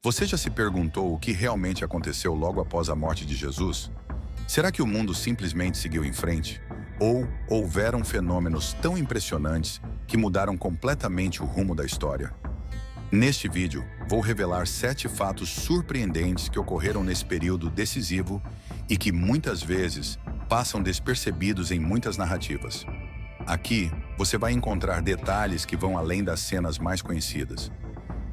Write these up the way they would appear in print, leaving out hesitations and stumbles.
Você já se perguntou o que realmente aconteceu logo após a morte de Jesus? Será que o mundo simplesmente seguiu em frente? Ou houveram fenômenos tão impressionantes que mudaram completamente o rumo da história? Neste vídeo, vou revelar 7 fatos surpreendentes que ocorreram nesse período decisivo e que muitas vezes passam despercebidos em muitas narrativas. Aqui, você vai encontrar detalhes que vão além das cenas mais conhecidas.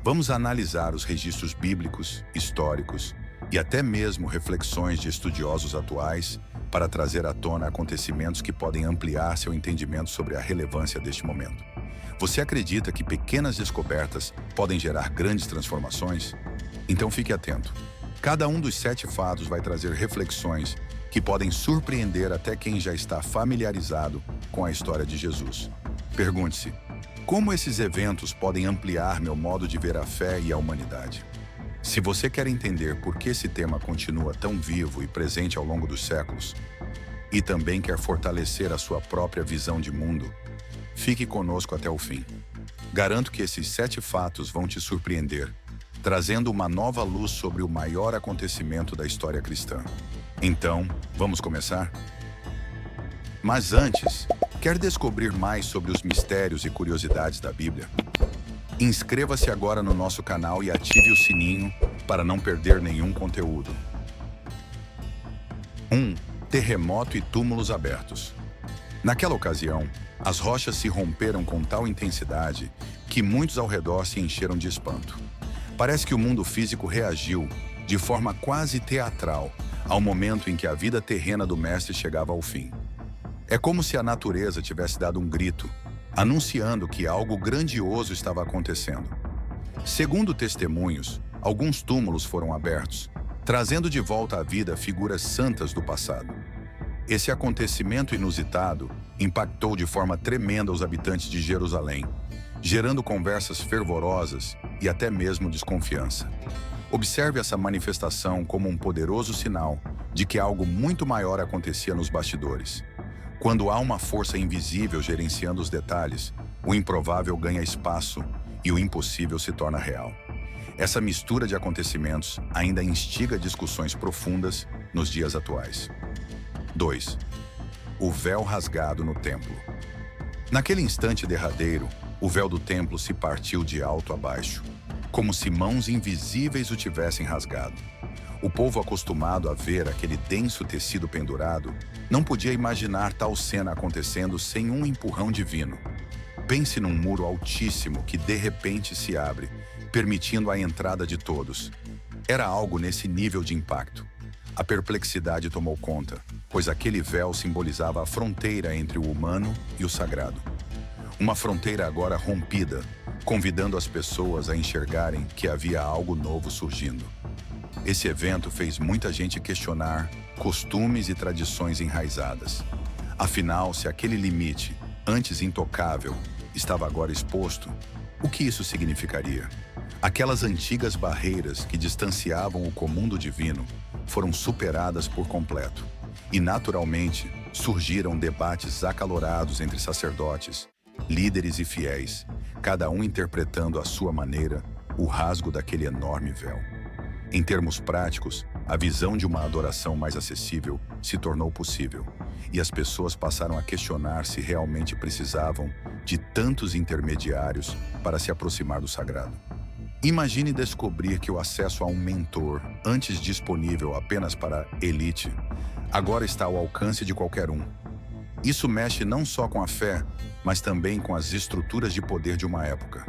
Vamos analisar os registros bíblicos, históricos e até mesmo reflexões de estudiosos atuais para trazer à tona acontecimentos que podem ampliar seu entendimento sobre a relevância deste momento. Você acredita que pequenas descobertas podem gerar grandes transformações? Então fique atento. Cada um dos 7 fatos vai trazer reflexões que podem surpreender até quem já está familiarizado com a história de Jesus. Pergunte-se: como esses eventos podem ampliar meu modo de ver a fé e a humanidade? Se você quer entender por que esse tema continua tão vivo e presente ao longo dos séculos, e também quer fortalecer a sua própria visão de mundo, fique conosco até o fim. Garanto que esses 7 fatos vão te surpreender, trazendo uma nova luz sobre o maior acontecimento da história cristã. Então, vamos começar? Mas antes, quer descobrir mais sobre os mistérios e curiosidades da Bíblia? Inscreva-se agora no nosso canal e ative o sininho para não perder nenhum conteúdo. 1. Terremoto e túmulos abertos. Naquela ocasião, as rochas se romperam com tal intensidade que muitos ao redor se encheram de espanto. Parece que o mundo físico reagiu, de forma quase teatral, ao momento em que a vida terrena do Mestre chegava ao fim. É como se a natureza tivesse dado um grito, anunciando que algo grandioso estava acontecendo. Segundo testemunhos, alguns túmulos foram abertos, trazendo de volta à vida figuras santas do passado. Esse acontecimento inusitado impactou de forma tremenda os habitantes de Jerusalém, gerando conversas fervorosas e até mesmo desconfiança. Observe essa manifestação como um poderoso sinal de que algo muito maior acontecia nos bastidores. Quando há uma força invisível gerenciando os detalhes, o improvável ganha espaço e o impossível se torna real. Essa mistura de acontecimentos ainda instiga discussões profundas nos dias atuais. 2. O véu rasgado no templo. Naquele instante derradeiro, o véu do templo se partiu de alto a baixo, como se mãos invisíveis o tivessem rasgado. O povo acostumado a ver aquele denso tecido pendurado não podia imaginar tal cena acontecendo sem um empurrão divino. Pense num muro altíssimo que de repente se abre, permitindo a entrada de todos. Era algo nesse nível de impacto. A perplexidade tomou conta, pois aquele véu simbolizava a fronteira entre o humano e o sagrado. Uma fronteira agora rompida, convidando as pessoas a enxergarem que havia algo novo surgindo. Esse evento fez muita gente questionar costumes e tradições enraizadas. Afinal, se aquele limite, antes intocável, estava agora exposto, o que isso significaria? Aquelas antigas barreiras que distanciavam o comum do divino foram superadas por completo. E, naturalmente, surgiram debates acalorados entre sacerdotes, líderes e fiéis, cada um interpretando à sua maneira o rasgo daquele enorme véu. Em termos práticos, a visão de uma adoração mais acessível se tornou possível, e as pessoas passaram a questionar se realmente precisavam de tantos intermediários para se aproximar do sagrado. Imagine descobrir que o acesso a um mentor, antes disponível apenas para a elite, agora está ao alcance de qualquer um. Isso mexe não só com a fé, mas também com as estruturas de poder de uma época.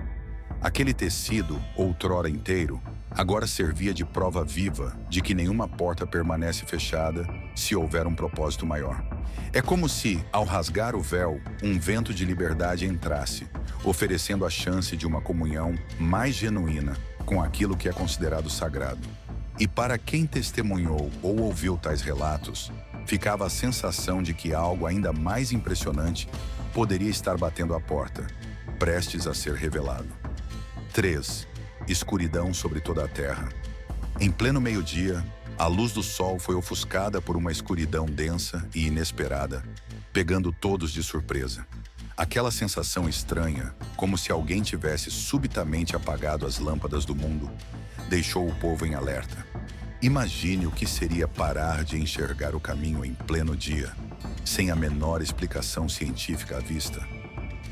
Aquele tecido, outrora inteiro, agora servia de prova viva de que nenhuma porta permanece fechada se houver um propósito maior. É como se, ao rasgar o véu, um vento de liberdade entrasse, oferecendo a chance de uma comunhão mais genuína com aquilo que é considerado sagrado. E para quem testemunhou ou ouviu tais relatos, ficava a sensação de que algo ainda mais impressionante poderia estar batendo à porta, prestes a ser revelado. 3. Escuridão sobre toda a terra. Em pleno meio-dia, a luz do sol foi ofuscada por uma escuridão densa e inesperada, pegando todos de surpresa. Aquela sensação estranha, como se alguém tivesse subitamente apagado as lâmpadas do mundo, deixou o povo em alerta. Imagine o que seria parar de enxergar o caminho em pleno dia, sem a menor explicação científica à vista.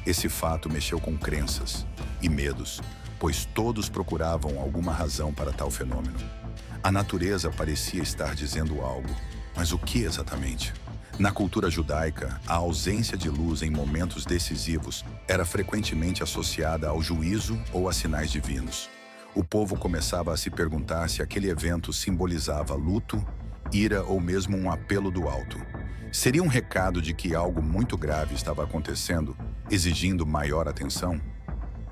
Esse fato mexeu com crenças e medos, pois todos procuravam alguma razão para tal fenômeno. A natureza parecia estar dizendo algo, mas o que exatamente? Na cultura judaica, a ausência de luz em momentos decisivos era frequentemente associada ao juízo ou a sinais divinos. O povo começava a se perguntar se aquele evento simbolizava luto, ira ou mesmo um apelo do alto. Seria um recado de que algo muito grave estava acontecendo, exigindo maior atenção?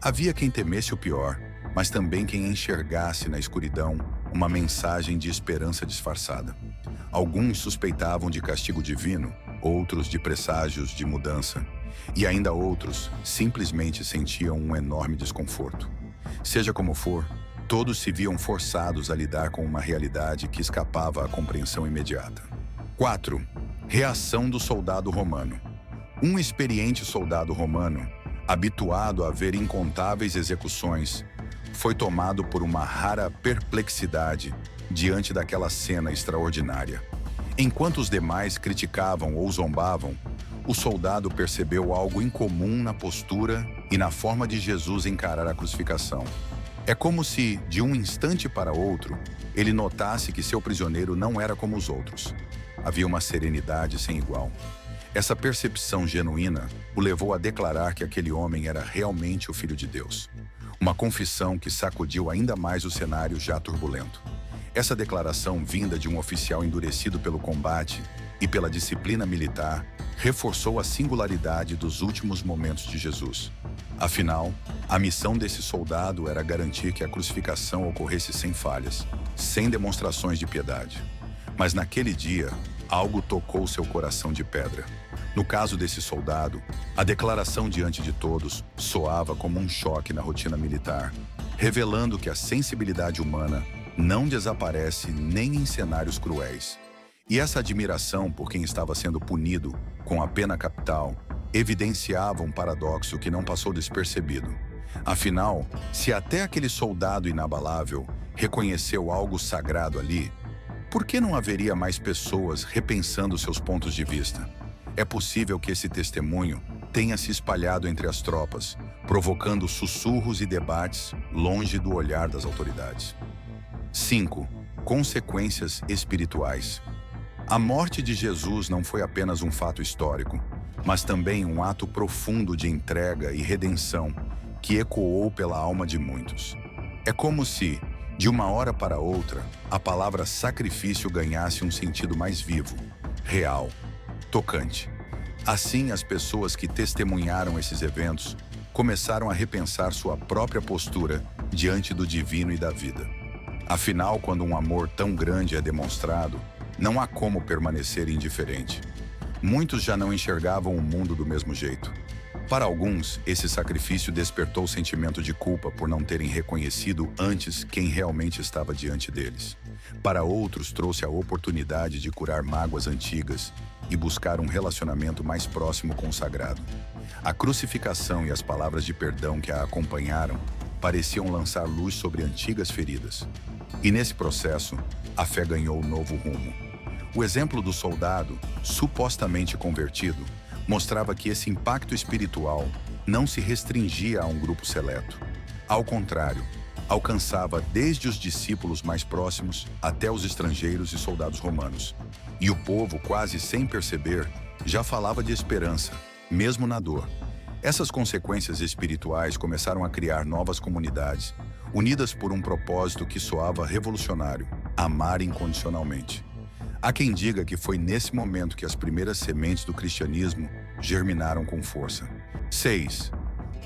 Havia quem temesse o pior, mas também quem enxergasse na escuridão uma mensagem de esperança disfarçada. Alguns suspeitavam de castigo divino, outros de presságios de mudança, e ainda outros simplesmente sentiam um enorme desconforto. Seja como for, todos se viam forçados a lidar com uma realidade que escapava à compreensão imediata. 4. Reação do soldado romano. Um experiente soldado romano, habituado a ver incontáveis execuções, foi tomado por uma rara perplexidade diante daquela cena extraordinária. Enquanto os demais criticavam ou zombavam, o soldado percebeu algo incomum na postura e na forma de Jesus encarar a crucificação. É como se, de um instante para outro, ele notasse que seu prisioneiro não era como os outros. Havia uma serenidade sem igual. Essa percepção genuína o levou a declarar que aquele homem era realmente o Filho de Deus. Uma confissão que sacudiu ainda mais o cenário já turbulento. Essa declaração, vinda de um oficial endurecido pelo combate e pela disciplina militar, reforçou a singularidade dos últimos momentos de Jesus. Afinal, a missão desse soldado era garantir que a crucificação ocorresse sem falhas, sem demonstrações de piedade. Mas naquele dia, algo tocou seu coração de pedra. No caso desse soldado, a declaração diante de todos soava como um choque na rotina militar, revelando que a sensibilidade humana não desaparece nem em cenários cruéis. E essa admiração por quem estava sendo punido com a pena capital evidenciava um paradoxo que não passou despercebido. Afinal, se até aquele soldado inabalável reconheceu algo sagrado ali, por que não haveria mais pessoas repensando seus pontos de vista? É possível que esse testemunho tenha se espalhado entre as tropas, provocando sussurros e debates longe do olhar das autoridades. 5. Consequências espirituais. A morte de Jesus não foi apenas um fato histórico, mas também um ato profundo de entrega e redenção que ecoou pela alma de muitos. É como se, de uma hora para outra, a palavra sacrifício ganhasse um sentido mais vivo, real, tocante. Assim, as pessoas que testemunharam esses eventos começaram a repensar sua própria postura diante do divino e da vida. Afinal, quando um amor tão grande é demonstrado, não há como permanecer indiferente. Muitos já não enxergavam o mundo do mesmo jeito. Para alguns, esse sacrifício despertou o sentimento de culpa por não terem reconhecido antes quem realmente estava diante deles. Para outros, trouxe a oportunidade de curar mágoas antigas e buscar um relacionamento mais próximo com o sagrado. A crucificação e as palavras de perdão que a acompanharam pareciam lançar luz sobre antigas feridas. E nesse processo, a fé ganhou um novo rumo. O exemplo do soldado, supostamente convertido, mostrava que esse impacto espiritual não se restringia a um grupo seleto. Ao contrário, alcançava desde os discípulos mais próximos até os estrangeiros e soldados romanos. E o povo, quase sem perceber, já falava de esperança, mesmo na dor. Essas consequências espirituais começaram a criar novas comunidades, unidas por um propósito que soava revolucionário: amar incondicionalmente. Há quem diga que foi nesse momento que as primeiras sementes do cristianismo germinaram com força. 6.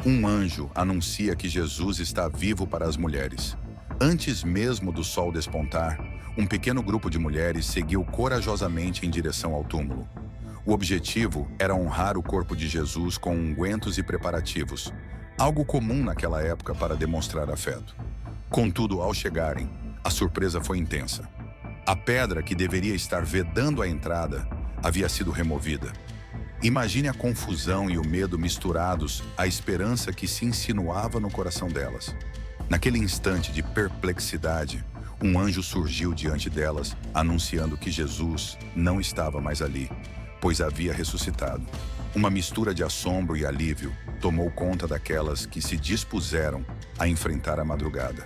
Um anjo anuncia que Jesus está vivo para as mulheres. Antes mesmo do sol despontar, um pequeno grupo de mulheres seguiu corajosamente em direção ao túmulo. O objetivo era honrar o corpo de Jesus com ungüentos e preparativos, algo comum naquela época para demonstrar afeto. Contudo, ao chegarem, a surpresa foi intensa. A pedra que deveria estar vedando a entrada havia sido removida. Imagine a confusão e o medo misturados à esperança que se insinuava no coração delas. Naquele instante de perplexidade, um anjo surgiu diante delas, anunciando que Jesus não estava mais ali, pois havia ressuscitado. Uma mistura de assombro e alívio tomou conta daquelas que se dispuseram a enfrentar a madrugada.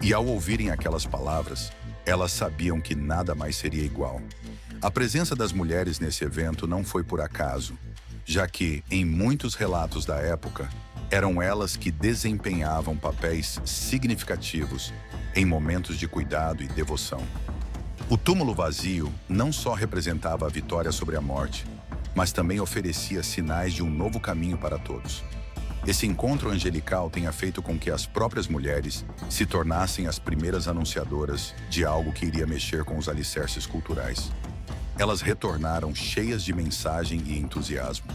E ao ouvirem aquelas palavras, elas sabiam que nada mais seria igual. A presença das mulheres nesse evento não foi por acaso, já que, em muitos relatos da época, eram elas que desempenhavam papéis significativos em momentos de cuidado e devoção. O túmulo vazio não só representava a vitória sobre a morte, mas também oferecia sinais de um novo caminho para todos. Esse encontro angelical tenha feito com que as próprias mulheres se tornassem as primeiras anunciadoras de algo que iria mexer com os alicerces culturais. Elas retornaram cheias de mensagem e entusiasmo.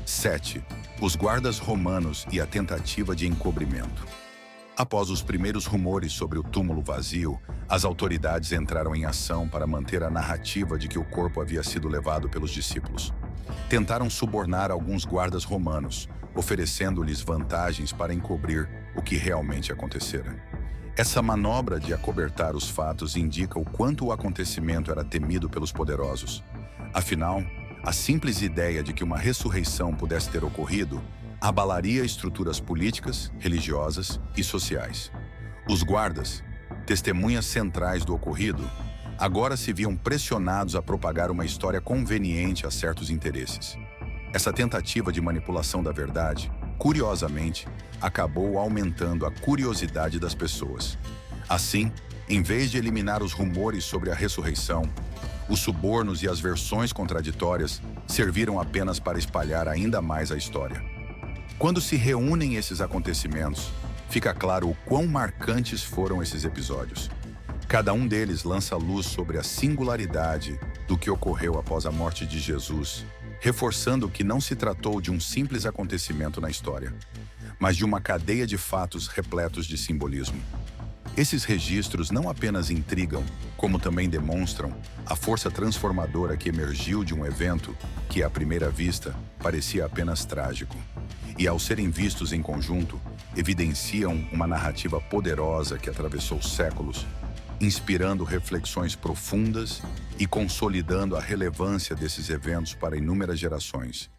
7. Os guardas romanos e a tentativa de encobrimento. Após os primeiros rumores sobre o túmulo vazio, as autoridades entraram em ação para manter a narrativa de que o corpo havia sido levado pelos discípulos. Tentaram subornar alguns guardas romanos, oferecendo-lhes vantagens para encobrir o que realmente acontecera. Essa manobra de acobertar os fatos indica o quanto o acontecimento era temido pelos poderosos. Afinal, a simples ideia de que uma ressurreição pudesse ter ocorrido abalaria estruturas políticas, religiosas e sociais. Os guardas, testemunhas centrais do ocorrido, agora se viam pressionados a propagar uma história conveniente a certos interesses. Essa tentativa de manipulação da verdade, curiosamente, acabou aumentando a curiosidade das pessoas. Assim, em vez de eliminar os rumores sobre a ressurreição, os subornos e as versões contraditórias serviram apenas para espalhar ainda mais a história. Quando se reúnem esses acontecimentos, fica claro o quão marcantes foram esses episódios. Cada um deles lança luz sobre a singularidade do que ocorreu após a morte de Jesus, reforçando que não se tratou de um simples acontecimento na história, mas de uma cadeia de fatos repletos de simbolismo. Esses registros não apenas intrigam, como também demonstram a força transformadora que emergiu de um evento que, à primeira vista, parecia apenas trágico. E, ao serem vistos em conjunto, evidenciam uma narrativa poderosa que atravessou séculos, inspirando reflexões profundas e consolidando a relevância desses eventos para inúmeras gerações.